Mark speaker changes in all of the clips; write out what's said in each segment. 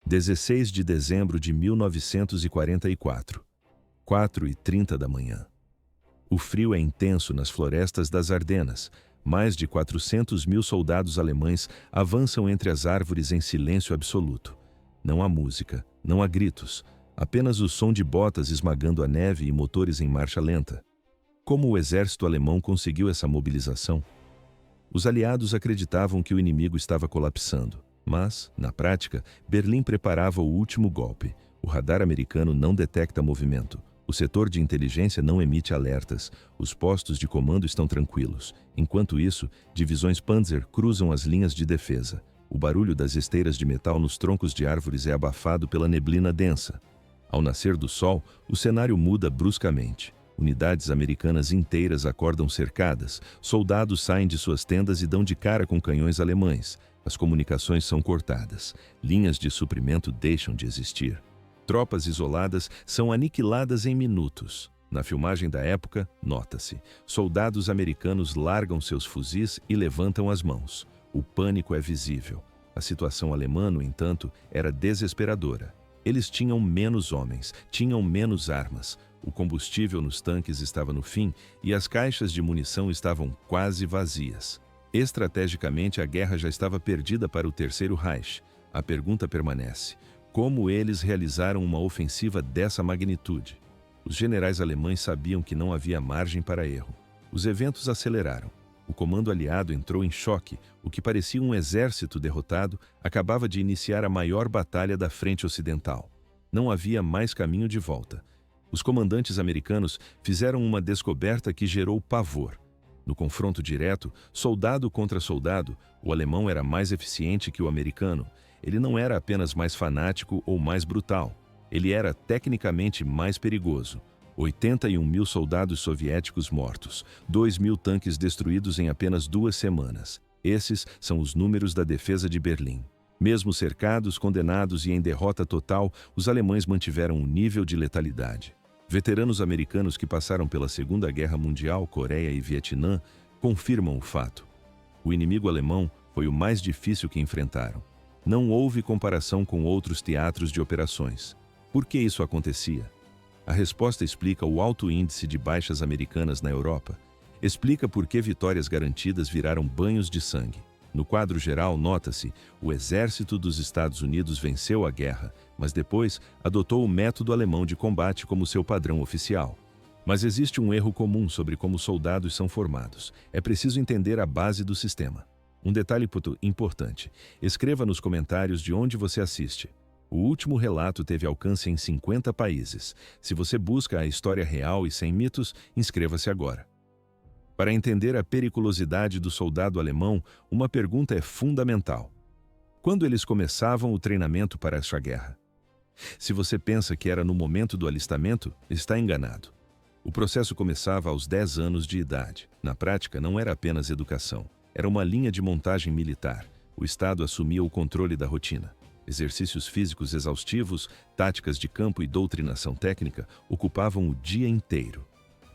Speaker 1: 16 de dezembro de 1944, 4h30 da manhã. O frio é intenso nas florestas das Ardenas. Mais de 400.000 soldados alemães avançam entre as árvores em silêncio absoluto. Não há música, não há gritos, apenas o som de botas esmagando a neve e motores em marcha lenta. Como o exército alemão conseguiu essa mobilização? Os aliados acreditavam que o inimigo estava colapsando, mas, na prática, Berlim preparava o último golpe. O radar americano não detecta movimento. O setor de inteligência não emite alertas. Os postos de comando estão tranquilos. Enquanto isso, divisões Panzer cruzam as linhas de defesa. O barulho das esteiras de metal nos troncos de árvores é abafado pela neblina densa. Ao nascer do sol, o cenário muda bruscamente. Unidades americanas inteiras acordam cercadas. Soldados saem de suas tendas e dão de cara com canhões alemães. As comunicações são cortadas. Linhas de suprimento deixam de existir. Tropas isoladas são aniquiladas em minutos. Na filmagem da época, nota-se: soldados americanos largam seus fuzis e levantam as mãos. O pânico é visível. A situação alemã, no entanto, era desesperadora. Eles tinham menos homens, tinham menos armas. O combustível nos tanques estava no fim e as caixas de munição estavam quase vazias. Estrategicamente, a guerra já estava perdida para o Terceiro Reich. A pergunta permanece: como eles realizaram uma ofensiva dessa magnitude? Os generais alemães sabiam que não havia margem para erro. Os eventos aceleraram. O comando aliado entrou em choque. O que parecia um exército derrotado acabava de iniciar a maior batalha da frente ocidental. Não havia mais caminho de volta. Os comandantes americanos fizeram uma descoberta que gerou pavor. No confronto direto, soldado contra soldado, o alemão era mais eficiente que o americano. Ele não era apenas mais fanático ou mais brutal. Ele era tecnicamente mais perigoso. 81.000 soldados soviéticos mortos, 2.000 tanques destruídos em apenas 2 semanas. Esses são os números da defesa de Berlim. Mesmo cercados, condenados e em derrota total, os alemães mantiveram um nível de letalidade. Veteranos americanos que passaram pela Segunda Guerra Mundial, Coreia e Vietnã, confirmam o fato. O inimigo alemão foi o mais difícil que enfrentaram. Não houve comparação com outros teatros de operações. Por que isso acontecia? A resposta explica o alto índice de baixas americanas na Europa. Explica por que vitórias garantidas viraram banhos de sangue. No quadro geral, nota-se: o exército dos Estados Unidos venceu a guerra, mas depois adotou o método alemão de combate como seu padrão oficial. Mas existe um erro comum sobre como soldados são formados. É preciso entender a base do sistema. Um detalhe importante: escreva nos comentários de onde você assiste. O último relato teve alcance em 50 países. Se você busca a história real e sem mitos, inscreva-se agora. Para entender a periculosidade do soldado alemão, uma pergunta é fundamental: quando eles começavam o treinamento para esta guerra? Se você pensa que era no momento do alistamento, está enganado. O processo começava aos 10 anos de idade. Na prática, não era apenas educação. Era uma linha de montagem militar. O Estado assumia o controle da rotina. Exercícios físicos exaustivos, táticas de campo e doutrinação técnica ocupavam o dia inteiro.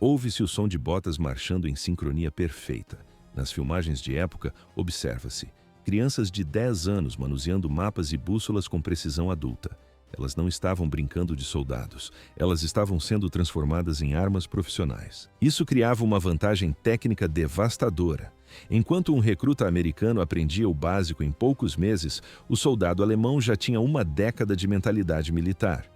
Speaker 1: Ouve-se o som de botas marchando em sincronia perfeita. Nas filmagens de época, observa-se crianças de 10 anos manuseando mapas e bússolas com precisão adulta. Elas não estavam brincando de soldados. Elas estavam sendo transformadas em armas profissionais. Isso criava uma vantagem técnica devastadora. Enquanto um recruta americano aprendia o básico em poucos meses, o soldado alemão já tinha uma década de mentalidade militar.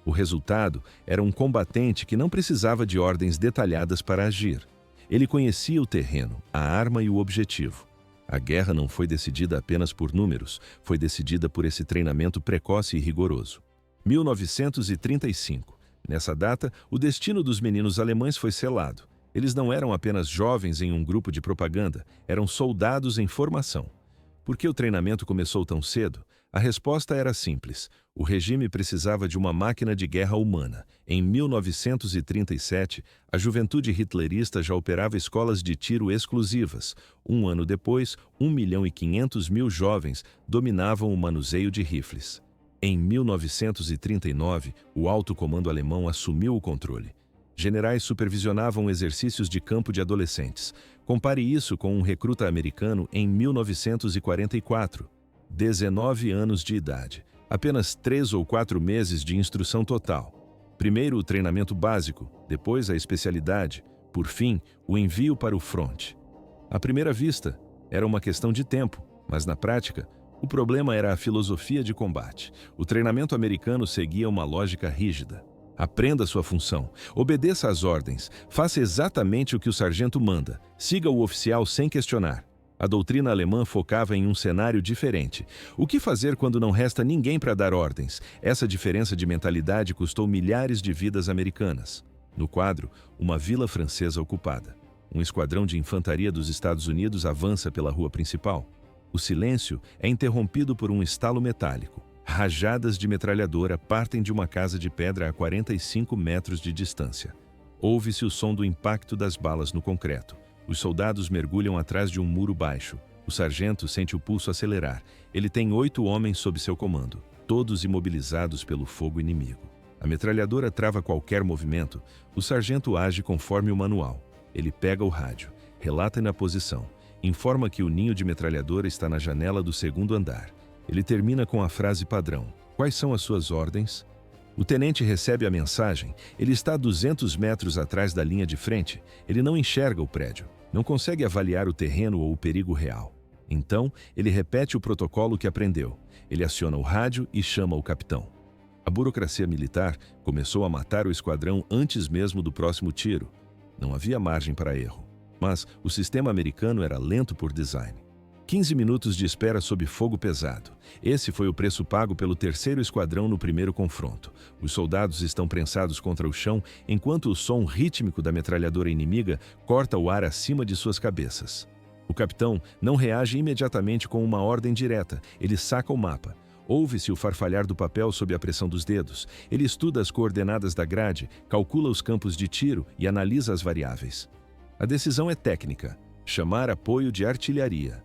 Speaker 1: O resultado era um combatente que não precisava de ordens detalhadas para agir. Ele conhecia o terreno, a arma e o objetivo. A guerra não foi decidida apenas por números, foi decidida por esse treinamento precoce e rigoroso. 1935. Nessa data, o destino dos meninos alemães foi selado. Eles não eram apenas jovens em um grupo de propaganda, eram soldados em formação. Por que o treinamento começou tão cedo? A resposta era simples: o regime precisava de uma máquina de guerra humana. Em 1937, a juventude hitlerista já operava escolas de tiro exclusivas. Um ano depois, 1.500.000 jovens dominavam o manuseio de rifles. Em 1939, o alto comando alemão assumiu o controle. Generais supervisionavam exercícios de campo de adolescentes. Compare isso com um recruta americano em 1944. 19 anos de idade. Apenas 3 ou 4 meses de instrução total. Primeiro o treinamento básico, depois a especialidade, por fim, o envio para o fronte. À primeira vista, era uma questão de tempo, mas na prática, o problema era a filosofia de combate. O treinamento americano seguia uma lógica rígida. Aprenda sua função, obedeça às ordens, faça exatamente o que o sargento manda, siga o oficial sem questionar. A doutrina alemã focava em um cenário diferente. O que fazer quando não resta ninguém para dar ordens? Essa diferença de mentalidade custou milhares de vidas americanas. No quadro, uma vila francesa ocupada. Um esquadrão de infantaria dos Estados Unidos avança pela rua principal. O silêncio é interrompido por um estalo metálico. Rajadas de metralhadora partem de uma casa de pedra a 45 metros de distância. Ouve-se o som do impacto das balas no concreto. Os soldados mergulham atrás de um muro baixo. O sargento sente o pulso acelerar. Ele tem 8 homens sob seu comando, todos imobilizados pelo fogo inimigo. A metralhadora trava qualquer movimento. O sargento age conforme o manual. Ele pega o rádio, relata na posição, informa que o ninho de metralhadora está na janela do 2º andar. Ele termina com a frase padrão: "Quais são as suas ordens?" O tenente recebe a mensagem. Ele está a 200 metros atrás da linha de frente. Ele não enxerga o prédio, não consegue avaliar o terreno ou o perigo real. Então, ele repete o protocolo que aprendeu. Ele aciona o rádio e chama o capitão. A burocracia militar começou a matar o esquadrão antes mesmo do próximo tiro. Não havia margem para erro. Mas o sistema americano era lento por design. 15 minutos de espera sob fogo pesado. Esse foi o preço pago pelo 3º esquadrão no primeiro confronto. Os soldados estão prensados contra o chão, enquanto o som rítmico da metralhadora inimiga corta o ar acima de suas cabeças. O capitão não reage imediatamente com uma ordem direta. Ele saca o mapa. Ouve-se o farfalhar do papel sob a pressão dos dedos. Ele estuda as coordenadas da grade, calcula os campos de tiro e analisa as variáveis. A decisão é técnica: chamar apoio de artilharia.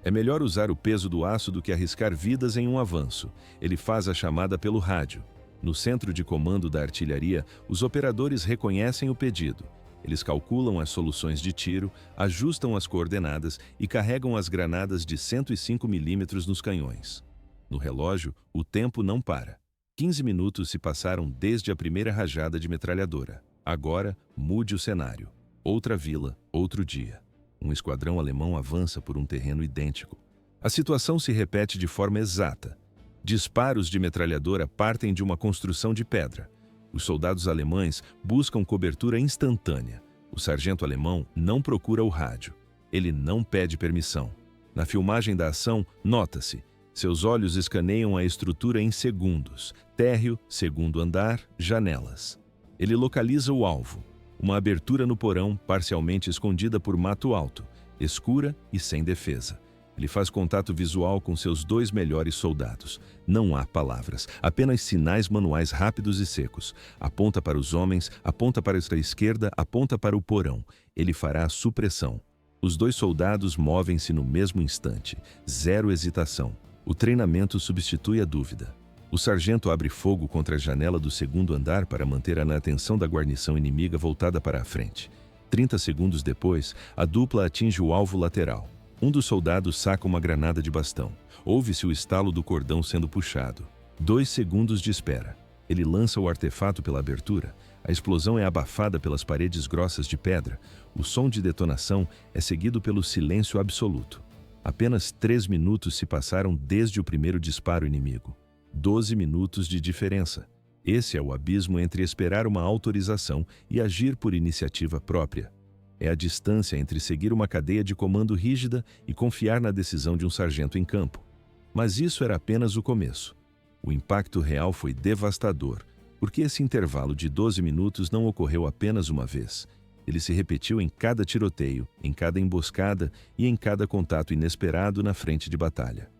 Speaker 1: É melhor usar o peso do aço do que arriscar vidas em um avanço. Ele faz a chamada pelo rádio. No centro de comando da artilharia, os operadores reconhecem o pedido. Eles calculam as soluções de tiro, ajustam as coordenadas e carregam as granadas de 105 mm nos canhões. No relógio, o tempo não para. 15 minutos se passaram desde a primeira rajada de metralhadora. Agora, mude o cenário. Outra vila, outro dia. Um esquadrão alemão avança por um terreno idêntico. A situação se repete de forma exata. Disparos de metralhadora partem de uma construção de pedra. Os soldados alemães buscam cobertura instantânea. O sargento alemão não procura o rádio. Ele não pede permissão. Na filmagem da ação, nota-se: seus olhos escaneiam a estrutura em segundos. Térreo, 2º andar, janelas. Ele localiza o alvo. Uma abertura no porão, parcialmente escondida por mato alto, escura e sem defesa. Ele faz contato visual com seus 2 melhores soldados. Não há palavras, apenas sinais manuais rápidos e secos. Aponta para os homens, aponta para a esquerda, aponta para o porão. Ele fará a supressão. Os 2 soldados movem-se no mesmo instante. Zero hesitação. O treinamento substitui a dúvida. O sargento abre fogo contra a janela do 2º andar para manter a atenção da guarnição inimiga voltada para a frente. 30 segundos depois, a dupla atinge o alvo lateral. Um dos soldados saca uma granada de bastão. Ouve-se o estalo do cordão sendo puxado. 2 segundos de espera. Ele lança o artefato pela abertura. A explosão é abafada pelas paredes grossas de pedra. O som de detonação é seguido pelo silêncio absoluto. Apenas 3 minutos se passaram desde o primeiro disparo inimigo. 12 minutos de diferença. Esse é o abismo entre esperar uma autorização e agir por iniciativa própria. É a distância entre seguir uma cadeia de comando rígida e confiar na decisão de um sargento em campo. Mas isso era apenas o começo. O impacto real foi devastador, porque esse intervalo de 12 minutos não ocorreu apenas uma vez. Ele se repetiu em cada tiroteio, em cada emboscada e em cada contato inesperado na frente de batalha.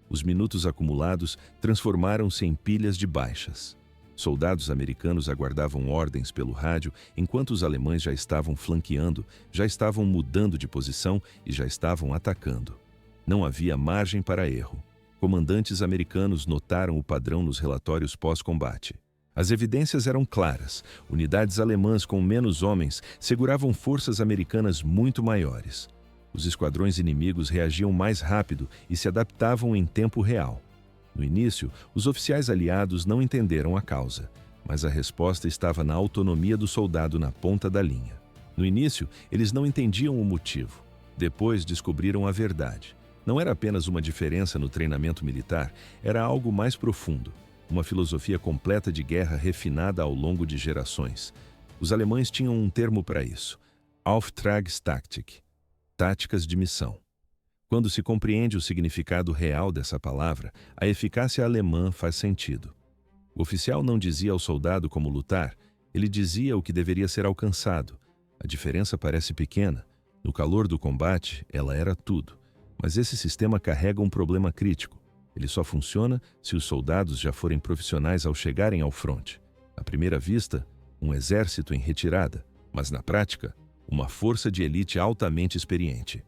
Speaker 1: Os minutos acumulados transformaram-se em pilhas de baixas. Soldados americanos aguardavam ordens pelo rádio, enquanto os alemães já estavam flanqueando, já estavam mudando de posição e já estavam atacando. Não havia margem para erro. Comandantes americanos notaram o padrão nos relatórios pós-combate. As evidências eram claras. Unidades alemãs com menos homens seguravam forças americanas muito maiores. Os esquadrões inimigos reagiam mais rápido e se adaptavam em tempo real. No início, os oficiais aliados não entenderam a causa, mas a resposta estava na autonomia do soldado na ponta da linha. No início, eles não entendiam o motivo. Depois descobriram a verdade. Não era apenas uma diferença no treinamento militar, era algo mais profundo. Uma filosofia completa de guerra refinada ao longo de gerações. Os alemães tinham um termo para isso: Auftragstaktik, táticas de missão. Quando se compreende o significado real dessa palavra, a eficácia alemã faz sentido. O oficial não dizia ao soldado como lutar, ele dizia o que deveria ser alcançado. A diferença parece pequena. No calor do combate, ela era tudo. Mas esse sistema carrega um problema crítico. Ele só funciona se os soldados já forem profissionais ao chegarem ao fronte. À primeira vista, um exército em retirada, mas na prática, uma força de elite altamente experiente.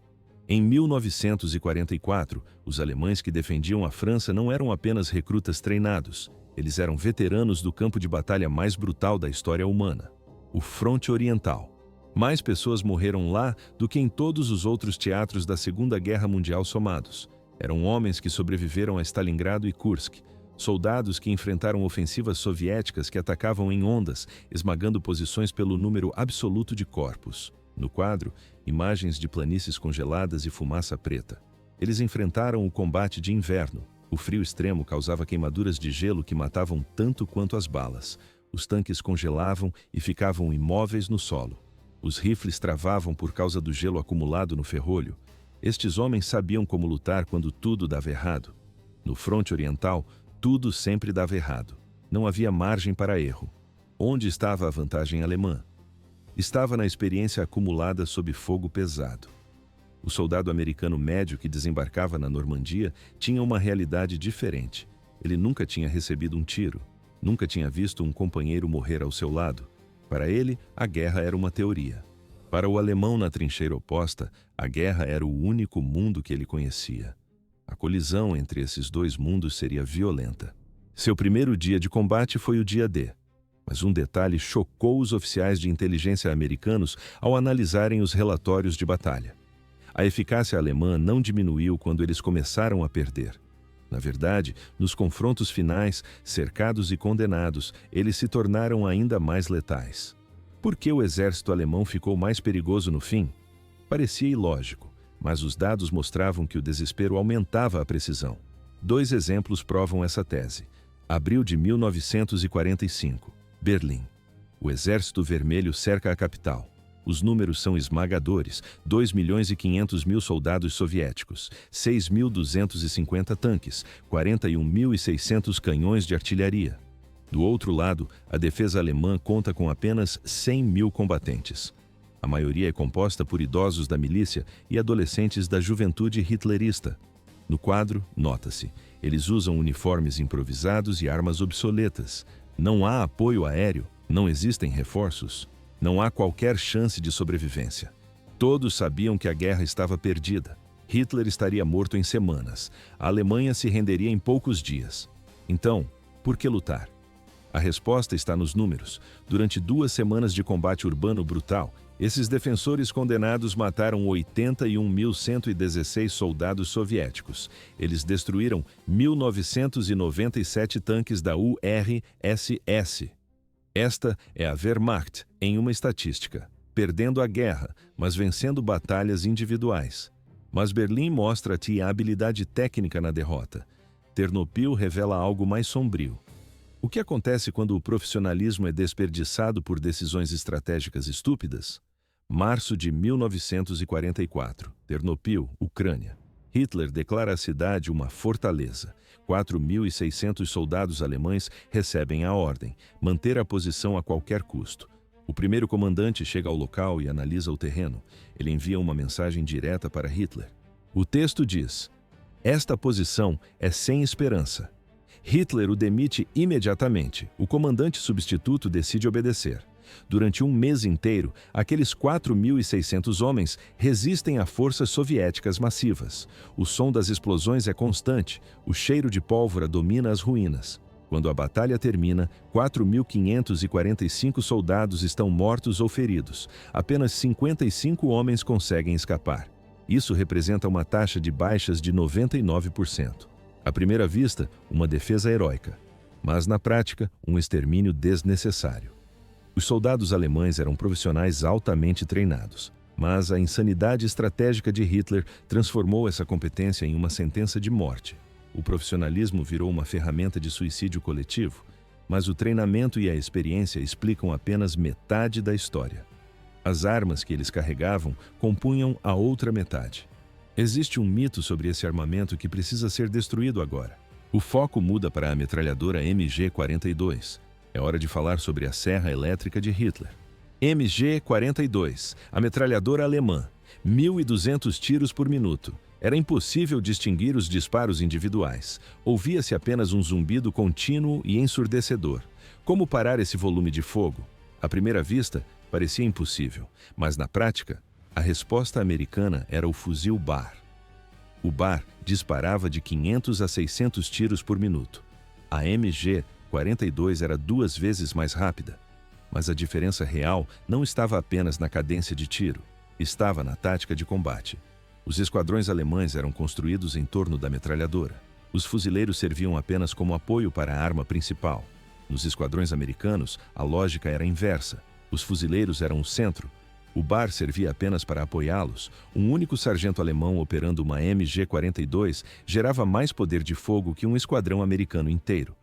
Speaker 1: Em 1944, os alemães que defendiam a França não eram apenas recrutas treinados, eles eram veteranos do campo de batalha mais brutal da história humana, o Fronte Oriental. Mais pessoas morreram lá do que em todos os outros teatros da Segunda Guerra Mundial somados. Eram homens que sobreviveram a Stalingrado e Kursk, soldados que enfrentaram ofensivas soviéticas que atacavam em ondas, esmagando posições pelo número absoluto de corpos. No quadro, imagens de planícies congeladas e fumaça preta. Eles enfrentaram o combate de inverno. O frio extremo causava queimaduras de gelo que matavam tanto quanto as balas. Os tanques congelavam e ficavam imóveis no solo. Os rifles travavam por causa do gelo acumulado no ferrolho. Estes homens sabiam como lutar quando tudo dava errado. No fronte oriental, tudo sempre dava errado. Não havia margem para erro. Onde estava a vantagem alemã? Estava na experiência acumulada sob fogo pesado. O soldado americano médio que desembarcava na Normandia tinha uma realidade diferente. Ele nunca tinha recebido um tiro, nunca tinha visto um companheiro morrer ao seu lado. Para ele, a guerra era uma teoria. Para o alemão na trincheira oposta, a guerra era o único mundo que ele conhecia. A colisão entre esses dois mundos seria violenta. Seu primeiro dia de combate foi o dia D. Mas um detalhe chocou os oficiais de inteligência americanos ao analisarem os relatórios de batalha. A eficácia alemã não diminuiu quando eles começaram a perder. Na verdade, nos confrontos finais, cercados e condenados, eles se tornaram ainda mais letais. Por que o exército alemão ficou mais perigoso no fim? Parecia ilógico, mas os dados mostravam que o desespero aumentava a precisão. 2 exemplos provam essa tese. Abril de 1945, Berlim. O Exército Vermelho cerca a capital. Os números são esmagadores: 2.500.000 soldados soviéticos, 6.250 tanques, 41.600 canhões de artilharia. Do outro lado, a defesa alemã conta com apenas 100.000 combatentes. A maioria é composta por idosos da milícia e adolescentes da juventude hitlerista. No quadro, nota-se, eles usam uniformes improvisados e armas obsoletas. Não há apoio aéreo, não existem reforços. Não há qualquer chance de sobrevivência. Todos sabiam que a guerra estava perdida. Hitler estaria morto em semanas. A Alemanha se renderia em poucos dias. Então, por que lutar? A resposta está nos números. Durante 2 semanas de combate urbano brutal, esses defensores condenados mataram 81.116 soldados soviéticos. Eles destruíram 1.997 tanques da URSS. Esta é a Wehrmacht em uma estatística, perdendo a guerra, mas vencendo batalhas individuais. Mas Berlim mostra-te a habilidade técnica na derrota. Ternopil revela algo mais sombrio. O que acontece quando o profissionalismo é desperdiçado por decisões estratégicas estúpidas? Março de 1944, Ternopil, Ucrânia. Hitler declara a cidade uma fortaleza. 4.600 soldados alemães recebem a ordem: manter a posição a qualquer custo. O primeiro comandante chega ao local e analisa o terreno. Ele envia uma mensagem direta para Hitler. O texto diz: "Esta posição é sem esperança." Hitler o demite imediatamente. O comandante substituto decide obedecer. Durante um mês inteiro, aqueles 4.600 homens resistem a forças soviéticas massivas. O som das explosões é constante, o cheiro de pólvora domina as ruínas. Quando a batalha termina, 4.545 soldados estão mortos ou feridos. Apenas 55 homens conseguem escapar. Isso representa uma taxa de baixas de 99%. À primeira vista, uma defesa heróica, mas na prática, um extermínio desnecessário. Os soldados alemães eram profissionais altamente treinados, mas a insanidade estratégica de Hitler transformou essa competência em uma sentença de morte. O profissionalismo virou uma ferramenta de suicídio coletivo, mas o treinamento e a experiência explicam apenas metade da história. As armas que eles carregavam compunham a outra metade. Existe um mito sobre esse armamento que precisa ser destruído agora. O foco muda para a metralhadora MG-42. É hora de falar sobre a serra elétrica de Hitler. MG-42, a metralhadora alemã, 1.200 tiros por minuto. Era impossível distinguir os disparos individuais. Ouvia-se apenas um zumbido contínuo e ensurdecedor. Como parar esse volume de fogo? À primeira vista, parecia impossível, mas na prática, a resposta americana era o fuzil Bar. O Bar disparava de 500 a 600 tiros por minuto. A MG-42 era 2 vezes mais rápida. Mas a diferença real não estava apenas na cadência de tiro, estava na tática de combate. Os esquadrões alemães eram construídos em torno da metralhadora. Os fuzileiros serviam apenas como apoio para a arma principal. Nos esquadrões americanos, a lógica era inversa. Os fuzileiros eram o centro. O Bar servia apenas para apoiá-los. Um único sargento alemão operando uma MG-42 gerava mais poder de fogo que um esquadrão americano inteiro.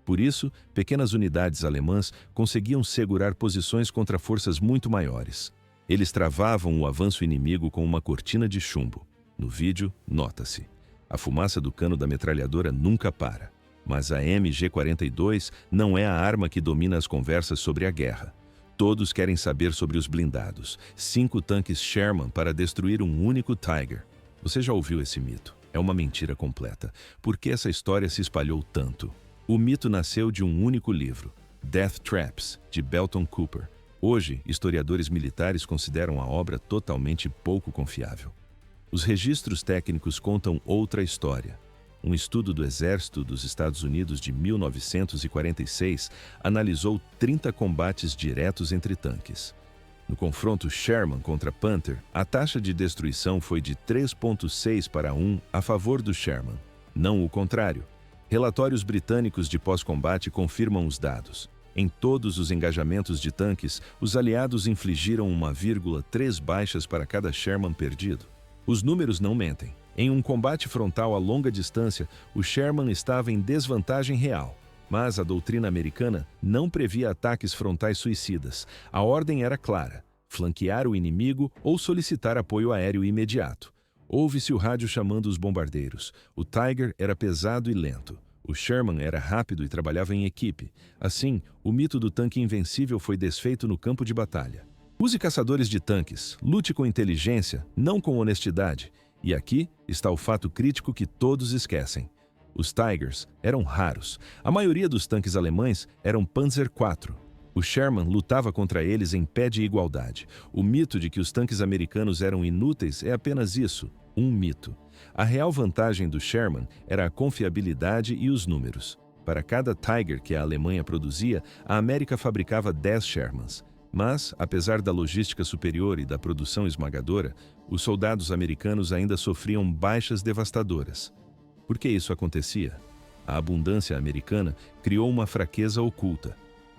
Speaker 1: Por isso, pequenas unidades alemãs conseguiam segurar posições contra forças muito maiores. Eles travavam o avanço inimigo com uma cortina de chumbo. No vídeo, nota-se. A fumaça do cano da metralhadora nunca para. Mas a MG-42 não é a arma que domina as conversas sobre a guerra. Todos querem saber sobre os blindados. 5 tanques Sherman para destruir um único Tiger. Você já ouviu esse mito? É uma mentira completa. Por que essa história se espalhou tanto? O mito nasceu de um único livro, Death Traps, de Belton Cooper. Hoje, historiadores militares consideram a obra totalmente pouco confiável. Os registros técnicos contam outra história. Um estudo do Exército dos Estados Unidos de 1946 analisou 30 combates diretos entre tanques. No confronto Sherman contra Panther, a taxa de destruição foi de 3,6 para 1 a favor do Sherman, não o contrário. Relatórios britânicos de pós-combate confirmam os dados. Em todos os engajamentos de tanques, os aliados infligiram 1,3 baixas para cada Sherman perdido. Os números não mentem. Em um combate frontal a longa distância, o Sherman estava em desvantagem real. Mas a doutrina americana não previa ataques frontais suicidas. A ordem era clara: flanquear o inimigo ou solicitar apoio aéreo imediato. Ouve-se o rádio chamando os bombardeiros. O Tiger era pesado e lento. O Sherman era rápido e trabalhava em equipe. Assim, o mito do tanque invencível foi desfeito no campo de batalha. Use caçadores de tanques. Lute com inteligência, não com honestidade. E aqui está o fato crítico que todos esquecem. Os Tigers eram raros. A maioria dos tanques alemães eram Panzer IV. O Sherman lutava contra eles em pé de igualdade. O mito de que os tanques americanos eram inúteis é apenas isso, um mito. A real vantagem do Sherman era a confiabilidade e os números. Para cada Tiger que a Alemanha produzia, a América fabricava 10 Shermans. Mas, apesar da logística superior e da produção esmagadora, os soldados americanos ainda sofriam baixas devastadoras. Por que isso acontecia? A abundância americana criou uma fraqueza oculta.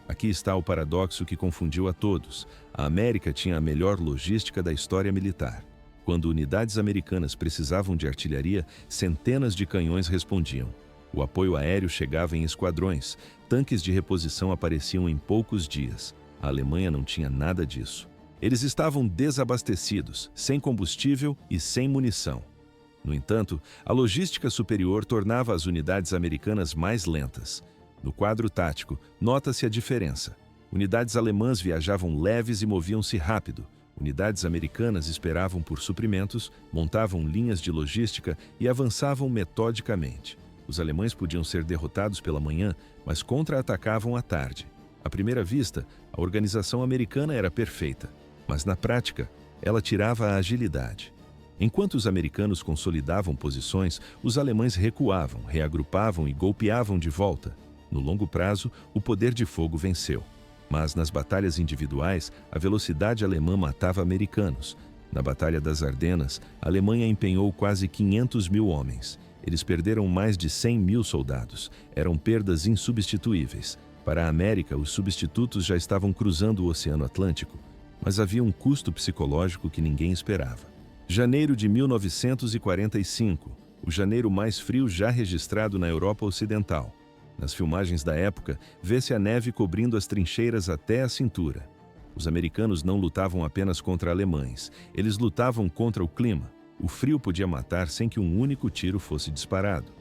Speaker 1: Aqui está o paradoxo que confundiu a todos. A América tinha a melhor logística da história militar. Quando unidades americanas precisavam de artilharia, centenas de canhões respondiam. O apoio aéreo chegava em esquadrões. Tanques de reposição apareciam em poucos dias. A Alemanha não tinha nada disso. Eles estavam desabastecidos, sem combustível e sem munição. No entanto, a logística superior tornava as unidades americanas mais lentas. No quadro tático, nota-se a diferença. Unidades alemãs viajavam leves e moviam-se rápido. Unidades americanas esperavam por suprimentos, montavam linhas de logística e avançavam metodicamente. Os alemães podiam ser derrotados pela manhã, mas contra-atacavam à tarde. À primeira vista, a organização americana era perfeita, mas na prática, ela tirava a agilidade. Enquanto os americanos consolidavam posições, os alemães recuavam, reagrupavam e golpeavam de volta. No longo prazo, o poder de fogo venceu. Mas nas batalhas individuais, a velocidade alemã matava americanos. Na Batalha das Ardenas, a Alemanha empenhou quase 500 mil homens. Eles perderam mais de 100 mil soldados. Eram perdas insubstituíveis. Para a América, os substitutos já estavam cruzando o Oceano Atlântico, mas havia um custo psicológico que ninguém esperava. Janeiro de 1945, o janeiro mais frio já registrado na Europa Ocidental. Nas filmagens da época, vê-se a neve cobrindo as trincheiras até a cintura. Os americanos não lutavam apenas contra alemães, eles lutavam contra o clima. O frio podia matar sem que um único tiro fosse disparado.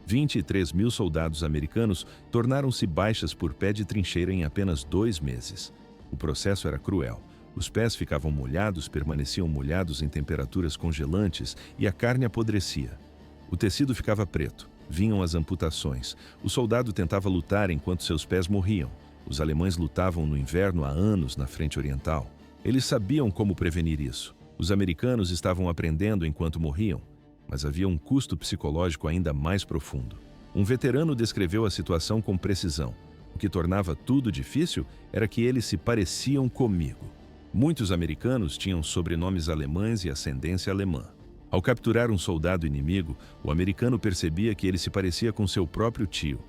Speaker 1: 23 mil soldados americanos tornaram-se baixas por pé de trincheira em apenas 2 meses. O processo era cruel. Os pés ficavam molhados, permaneciam molhados em temperaturas congelantes e a carne apodrecia. O tecido ficava preto. Vinham as amputações. O soldado tentava lutar enquanto seus pés morriam. Os alemães lutavam no inverno há anos na frente oriental. Eles sabiam como prevenir isso. Os americanos estavam aprendendo enquanto morriam, mas havia um custo psicológico ainda mais profundo. Um veterano descreveu a situação com precisão. O que tornava tudo difícil era que eles se pareciam comigo. Muitos americanos tinham sobrenomes alemães e ascendência alemã. Ao capturar um soldado inimigo, o americano percebia que ele se parecia com seu próprio tio.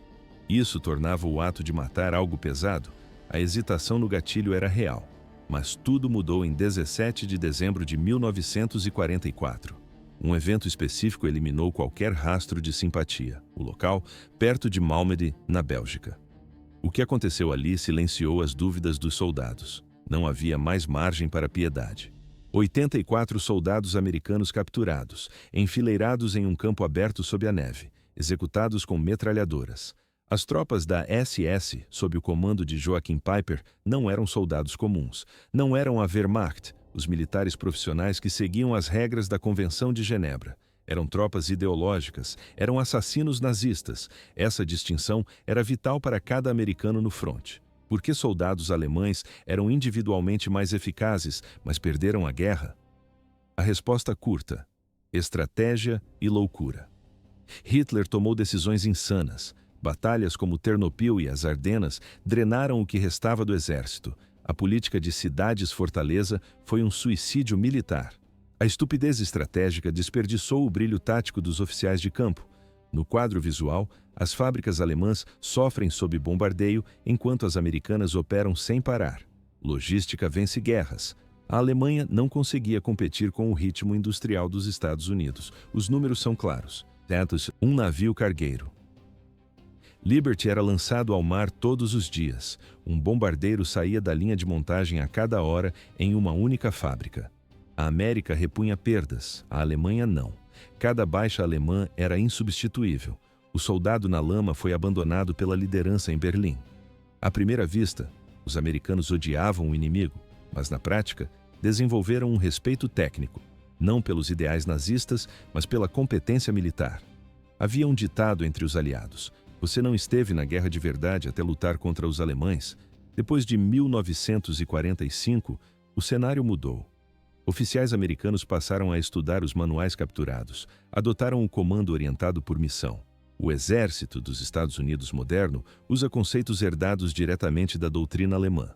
Speaker 1: Isso tornava o ato de matar algo pesado. A hesitação no gatilho era real. Mas tudo mudou em 17 de dezembro de 1944. Um evento específico eliminou qualquer rastro de simpatia. O local, perto de Malmedy, na Bélgica. O que aconteceu ali silenciou as dúvidas dos soldados. Não havia mais margem para piedade. 84 soldados americanos capturados, enfileirados em um campo aberto sob a neve, executados com metralhadoras. As tropas da SS, sob o comando de Joachim Peiper, não eram soldados comuns. Não eram a Wehrmacht, os militares profissionais que seguiam as regras da Convenção de Genebra. Eram tropas ideológicas, eram assassinos nazistas. Essa distinção era vital para cada americano no fronte. Por que soldados alemães eram individualmente mais eficazes, mas perderam a guerra? A resposta curta: estratégia e loucura. Hitler tomou decisões insanas. Batalhas como Ternopil e as Ardenas drenaram o que restava do exército. A política de cidades-fortaleza foi um suicídio militar. A estupidez estratégica desperdiçou o brilho tático dos oficiais de campo. No quadro visual, as fábricas alemãs sofrem sob bombardeio enquanto as americanas operam sem parar. Logística vence guerras. A Alemanha não conseguia competir com o ritmo industrial dos Estados Unidos. Os números são claros. Um navio cargueiro. Liberty era lançado ao mar todos os dias. Um bombardeiro saía da linha de montagem a cada hora em uma única fábrica. A América repunha perdas, a Alemanha não. Cada baixa alemã era insubstituível. O soldado na lama foi abandonado pela liderança em Berlim. À primeira vista, os americanos odiavam o inimigo, mas na prática, desenvolveram um respeito técnico, não pelos ideais nazistas, mas pela competência militar. Havia um ditado entre os aliados: você não esteve na guerra de verdade até lutar contra os alemães. Depois de 1945, o cenário mudou. Oficiais americanos passaram a estudar os manuais capturados, adotaram o comando orientado por missão. O exército dos Estados Unidos moderno usa conceitos herdados diretamente da doutrina alemã.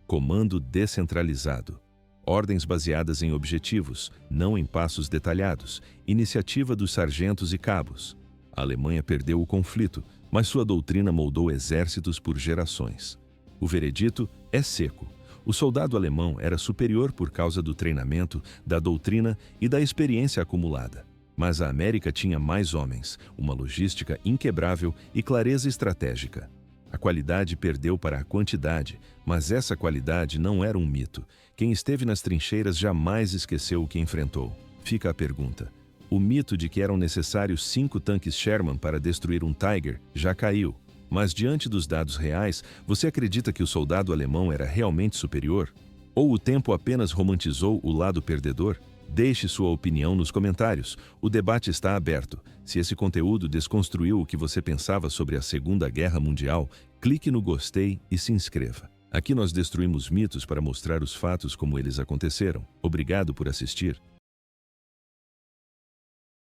Speaker 1: Comando descentralizado. Ordens baseadas em objetivos, não em passos detalhados. Iniciativa dos sargentos e cabos. A Alemanha perdeu o conflito, mas sua doutrina moldou exércitos por gerações. O veredito é seco. O soldado alemão era superior por causa do treinamento, da doutrina e da experiência acumulada. Mas a América tinha mais homens, uma logística inquebrável e clareza estratégica. A qualidade perdeu para a quantidade, mas essa qualidade não era um mito. Quem esteve nas trincheiras jamais esqueceu o que enfrentou. Fica a pergunta: o mito de que eram necessários 5 tanques Sherman para destruir um Tiger já caiu. Mas diante dos dados reais, você acredita que o soldado alemão era realmente superior? Ou o tempo apenas romantizou o lado perdedor? Deixe sua opinião nos comentários. O debate está aberto. Se esse conteúdo desconstruiu o que você pensava sobre a Segunda Guerra Mundial, clique no gostei e se inscreva. Aqui nós destruímos mitos para mostrar os fatos como eles aconteceram. Obrigado por assistir.